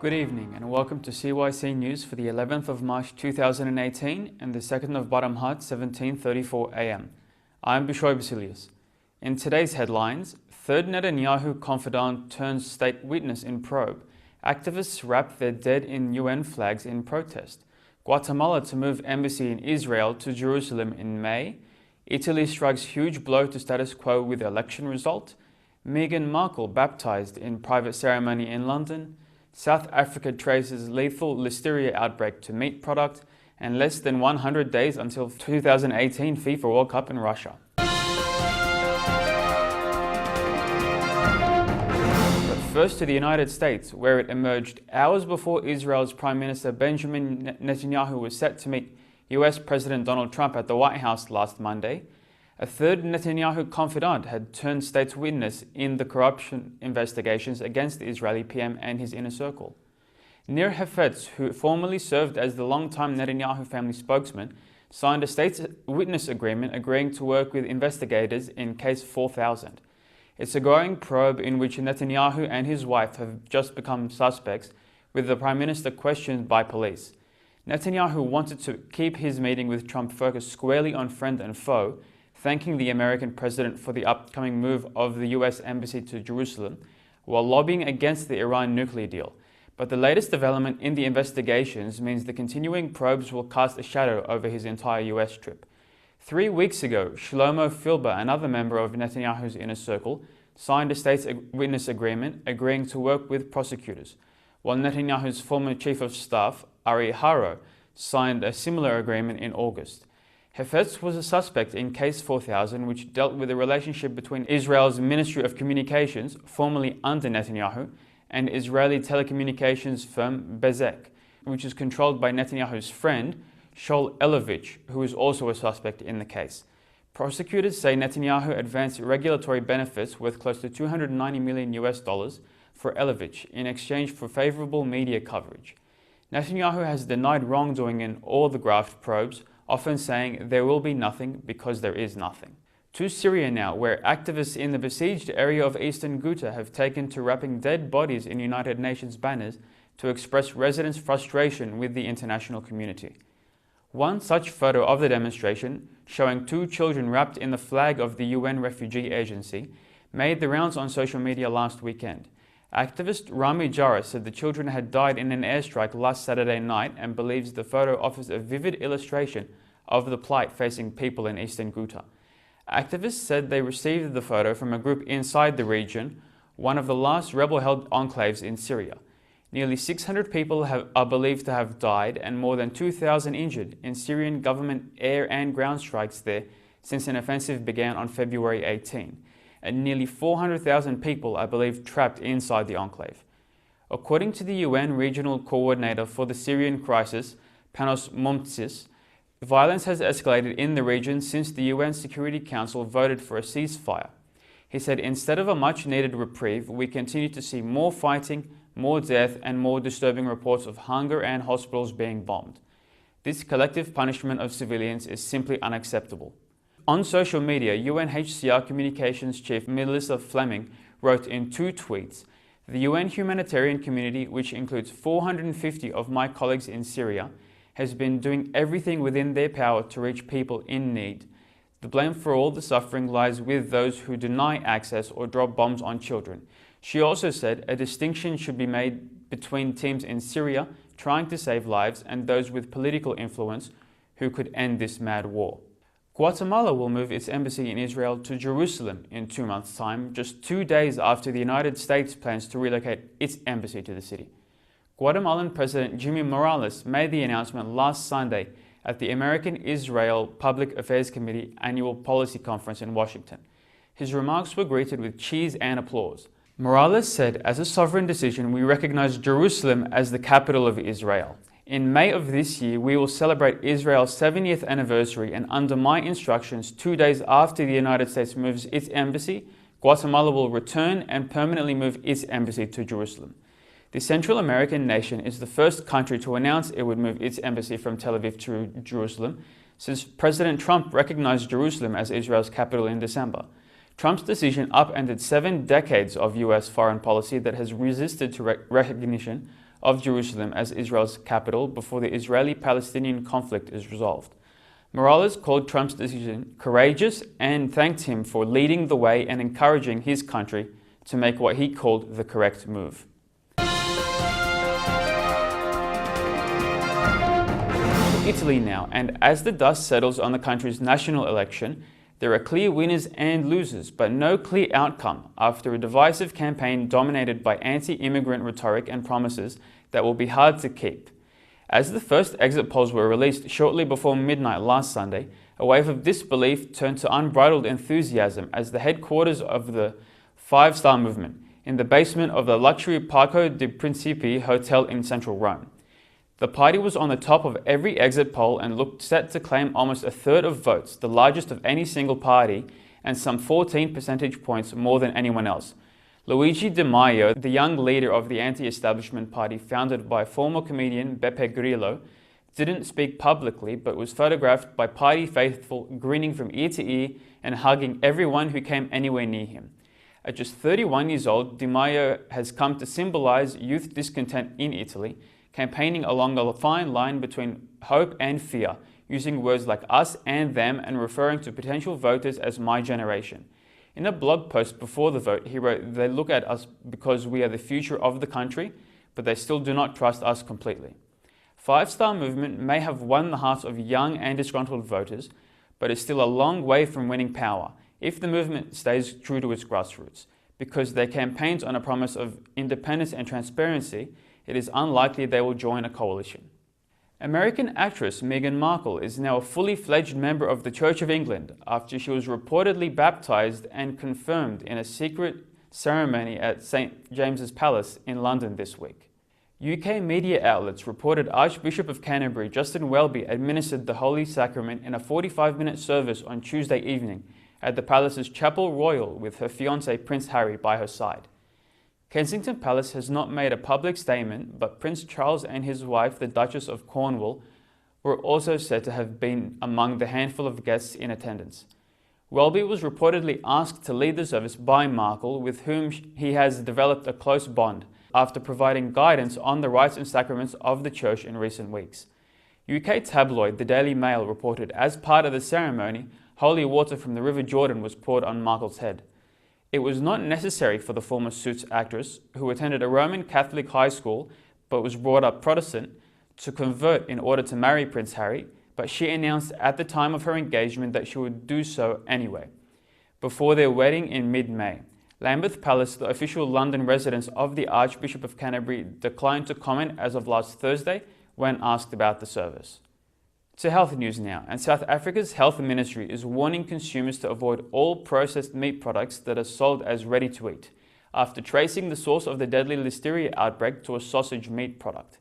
Good evening and welcome to CYC News for the 11th of March 2018 and the 2nd of Badamhat 17:34 AM. I'm Bishoy Basilius. In today's headlines, third Netanyahu confidant turns state witness in probe. Activists wrap their dead in UN flags in protest. Guatemala to move embassy in Israel to Jerusalem in May. Italy strikes huge blow to status quo with election result. Meghan Markle baptised in private ceremony in London. South Africa traces lethal listeria outbreak to meat product, and less than 100 days until 2018 FIFA World Cup in Russia. But first to the United States, where it emerged hours before Israel's Prime Minister Benjamin Netanyahu was set to meet US President Donald Trump at the White House last Monday. A third Netanyahu confidant had turned state's witness in the corruption investigations against the Israeli PM and his inner circle. Nir Hefetz, who formerly served as the longtime Netanyahu family spokesman, signed a state's witness agreement agreeing to work with investigators in Case 4000. It's a growing probe in which Netanyahu and his wife have just become suspects, with the Prime Minister questioned by police. Netanyahu wanted to keep his meeting with Trump focused squarely on friend and foe, thanking the American president for the upcoming move of the US embassy to Jerusalem, while lobbying against the Iran nuclear deal. But the latest development in the investigations means the continuing probes will cast a shadow over his entire US trip. 3 weeks ago, Shlomo Filber, another member of Netanyahu's inner circle, signed a state's witness agreement agreeing to work with prosecutors, while Netanyahu's former chief of staff, Ari Haro, signed a similar agreement in August. Hefetz was a suspect in Case 4000, which dealt with the relationship between Israel's Ministry of Communications, formerly under Netanyahu, and Israeli telecommunications firm Bezek, which is controlled by Netanyahu's friend, Shaul Elovich, who is also a suspect in the case. Prosecutors say Netanyahu advanced regulatory benefits worth close to $290 million for Elovich in exchange for favorable media coverage. Netanyahu has denied wrongdoing in all the graft probes, often saying there will be nothing because there is nothing. To Syria now, where activists in the besieged area of eastern Ghouta have taken to wrapping dead bodies in United Nations banners to express residents' frustration with the international community. One such photo of the demonstration, showing 2 children wrapped in the flag of the UN Refugee Agency, made the rounds on social media last weekend. Activist Rami Jarrah said the children had died in an airstrike last Saturday night and believes the photo offers a vivid illustration of the plight facing people in eastern Ghouta. Activists said they received the photo from a group inside the region, one of the last rebel-held enclaves in Syria. Nearly 600 people are believed to have died and more than 2,000 injured in Syrian government air and ground strikes there since an offensive began on February 18. And nearly 400,000 people are believed trapped inside the enclave. According to the UN Regional Coordinator for the Syrian Crisis, Panos Momtsis, violence has escalated in the region since the UN Security Council voted for a ceasefire. He said, instead of a much-needed reprieve, we continue to see more fighting, more death, and more disturbing reports of hunger and hospitals being bombed. This collective punishment of civilians is simply unacceptable. On social media, UNHCR Communications Chief Melissa Fleming wrote in 2 tweets, "The UN humanitarian community, which includes 450 of my colleagues in Syria, has been doing everything within their power to reach people in need. The blame for all the suffering lies with those who deny access or drop bombs on children." She also said a distinction should be made between teams in Syria trying to save lives and those with political influence who could end this mad war. Guatemala will move its embassy in Israel to Jerusalem in 2 months' time, just 2 days after the United States plans to relocate its embassy to the city. Guatemalan President Jimmy Morales made the announcement last Sunday at the American-Israel Public Affairs Committee annual policy conference in Washington. His remarks were greeted with cheers and applause. Morales said, "As a sovereign decision, we recognize Jerusalem as the capital of Israel. In May of this year, we will celebrate Israel's 70th anniversary, and under my instructions, 2 days after the United States moves its embassy, Guatemala will return and permanently move its embassy to Jerusalem." The Central American nation is the first country to announce it would move its embassy from Tel Aviv to Jerusalem since President Trump recognized Jerusalem as Israel's capital in December. Trump's decision upended 7 decades of US foreign policy that has resisted to recognition of Jerusalem as Israel's capital before the Israeli-Palestinian conflict is resolved. Morales called Trump's decision courageous and thanked him for leading the way and encouraging his country to make what he called the correct move. Italy now, and as the dust settles on the country's national election, there are clear winners and losers, but no clear outcome after a divisive campaign dominated by anti-immigrant rhetoric and promises that will be hard to keep. As the first exit polls were released shortly before midnight last Sunday, a wave of disbelief turned to unbridled enthusiasm as the headquarters of the Five-Star Movement, in the basement of the luxury Parco dei Principi hotel in central Rome. The party was on the top of every exit poll and looked set to claim almost a third of votes, the largest of any single party, and some 14 percentage points more than anyone else. Luigi Di Maio, the young leader of the anti-establishment party founded by former comedian Beppe Grillo, didn't speak publicly but was photographed by party faithful grinning from ear to ear and hugging everyone who came anywhere near him. At just 31 years old, Di Maio has come to symbolize youth discontent in Italy, campaigning along a fine line between hope and fear, using words like us and them and referring to potential voters as my generation. In a blog post before the vote, he wrote, "They look at us because we are the future of the country, but they still do not trust us completely." Five-Star Movement may have won the hearts of young and disgruntled voters, but is still a long way from winning power if the movement stays true to its grassroots. Because their campaigns on a promise of independence and transparency, it is unlikely they will join a coalition. American actress Meghan Markle is now a fully fledged member of the Church of England after she was reportedly baptised and confirmed in a secret ceremony at St. James's Palace in London this week. UK media outlets reported Archbishop of Canterbury Justin Welby administered the Holy Sacrament in a 45-minute service on Tuesday evening at the palace's Chapel Royal with her fiancé Prince Harry by her side. Kensington Palace has not made a public statement, but Prince Charles and his wife, the Duchess of Cornwall, were also said to have been among the handful of guests in attendance. Welby was reportedly asked to lead the service by Markle, with whom he has developed a close bond, after providing guidance on the rites and sacraments of the Church in recent weeks. UK tabloid The Daily Mail reported as part of the ceremony, holy water from the River Jordan was poured on Markle's head. It was not necessary for the former Suits actress, who attended a Roman Catholic high school but was brought up Protestant, to convert in order to marry Prince Harry, but she announced at the time of her engagement that she would do so anyway, before their wedding in mid-May. Lambeth Palace, the official London residence of the Archbishop of Canterbury, declined to comment as of last Thursday when asked about the service. To health news now, and South Africa's health ministry is warning consumers to avoid all processed meat products that are sold as ready to eat, after tracing the source of the deadly listeria outbreak to a sausage meat product.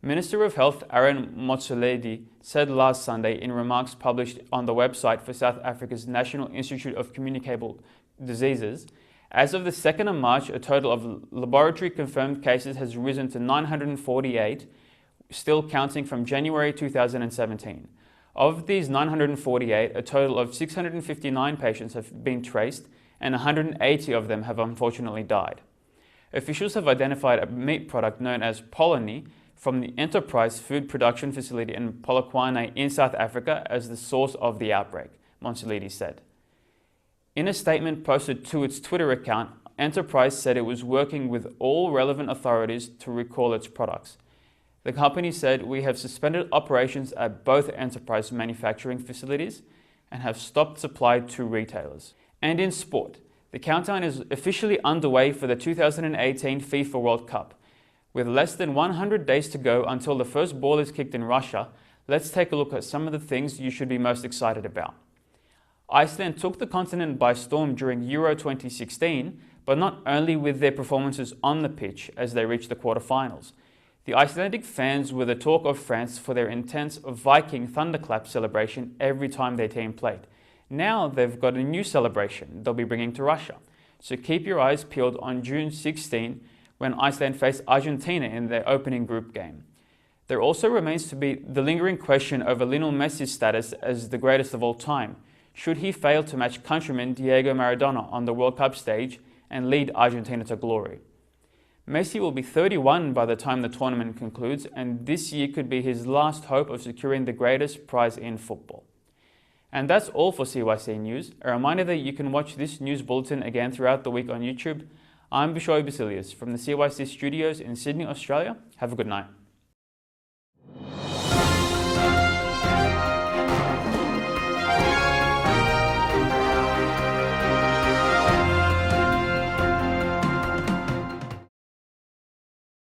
Minister of Health Aaron Motsoaledi said last Sunday in remarks published on the website for South Africa's National Institute of Communicable Diseases, as of the 2nd of March, a total of laboratory-confirmed cases has risen to 948, still counting from January 2017. Of these 948, a total of 659 patients have been traced and 180 of them have unfortunately died. Officials have identified a meat product known as Polony from the Enterprise Food Production Facility in Polokwane in South Africa as the source of the outbreak, Motsoaledi said. In a statement posted to its Twitter account, Enterprise said it was working with all relevant authorities to recall its products. The company said, "We have suspended operations at both Enterprise manufacturing facilities and have stopped supply to retailers." And in sport, the countdown is officially underway for the 2018 FIFA World Cup. With less than 100 days to go until the first ball is kicked in Russia, let's take a look at some of the things you should be most excited about. Iceland took the continent by storm during Euro 2016, but not only with their performances on the pitch as they reached the quarterfinals. The Icelandic fans were the talk of France for their intense Viking thunderclap celebration every time their team played. Now they've got a new celebration they'll be bringing to Russia. So keep your eyes peeled on June 16 when Iceland face Argentina in their opening group game. There also remains to be the lingering question over Lionel Messi's status as the greatest of all time. Should he fail to match countryman Diego Maradona on the World Cup stage and lead Argentina to glory? Messi will be 31 by the time the tournament concludes, and this year could be his last hope of securing the greatest prize in football. And that's all for CYC News. A reminder that you can watch this news bulletin again throughout the week on YouTube. I'm Bishoy Basilius from the CYC studios in Sydney, Australia. Have a good night.